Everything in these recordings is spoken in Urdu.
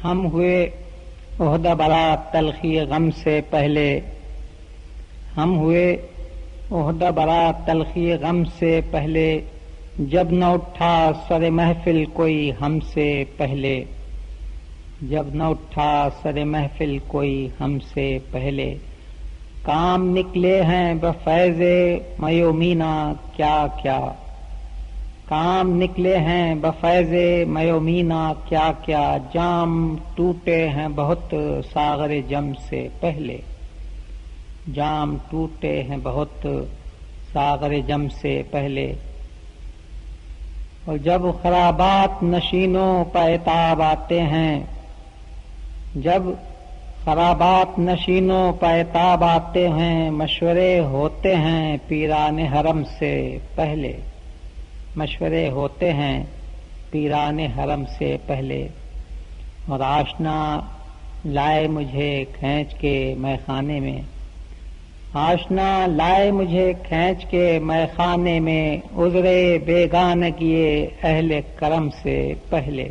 ہم ہوئے عہدہ برا تلخی غم سے پہلے، ہم ہوئے عہدہ برا تلخی غم سے پہلے، جب نہ اٹھا سر محفل کوئی ہم سے پہلے، جب نہ اٹھا سر محفل کوئی ہم سے پہلے، کام نکلے ہیں بفیض میومینا کیا کیا، کام نکلے ہیں بفیض میومینا کیا کیا، جام ٹوٹے ہیں بہت ساغر جم سے پہلے، جام ٹوٹے ہیں بہت ساغر جم سے پہلے، اور جب خرابات نشینوں پہ عتاب آتے ہیں، جب خرابات نشینوں پہ عتاب آتے ہیں، مشورے ہوتے ہیں پیران حرم سے پہلے، مشورے ہوتے ہیں پیران حرم سے پہلے، اور آشنا لائے مجھے کھینچ کے مے خانے میں، آشنا لائے مجھے کھینچ کے مے خانے میں، عذرے بیگانگی اہل کرم سے پہلے،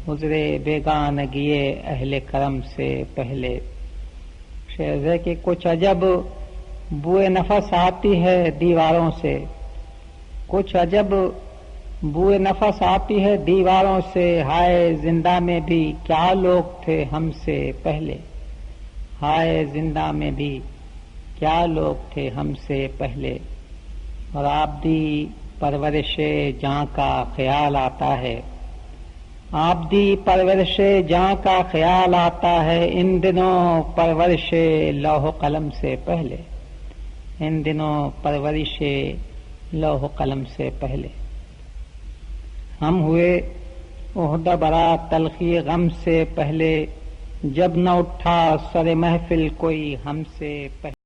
عذرے بیگانگی اہل کرم سے پہلے۔ شعر ہے کہ کچھ عجب بوئے نفس آتی ہے دیواروں سے، کچھ عجب بوئے نفس آتی ہے دیواروں سے، ہائے زندہ میں بھی کیا لوگ تھے ہم سے پہلے، ہائے زندہ میں بھی کیا لوگ تھے ہم سے پہلے، اور آبدی پرورش جاں کا خیال آتا ہے، آبدی پرورش جاں کا خیال آتا ہے، ان دنوں پرورش لوح قلم سے پہلے، ان دنوں پرورش لوح قلم سے پہلے، ہم ہوئے عہدہ برا تلخی غم سے پہلے، جب نہ اٹھا سر محفل کوئی ہم سے پہلے۔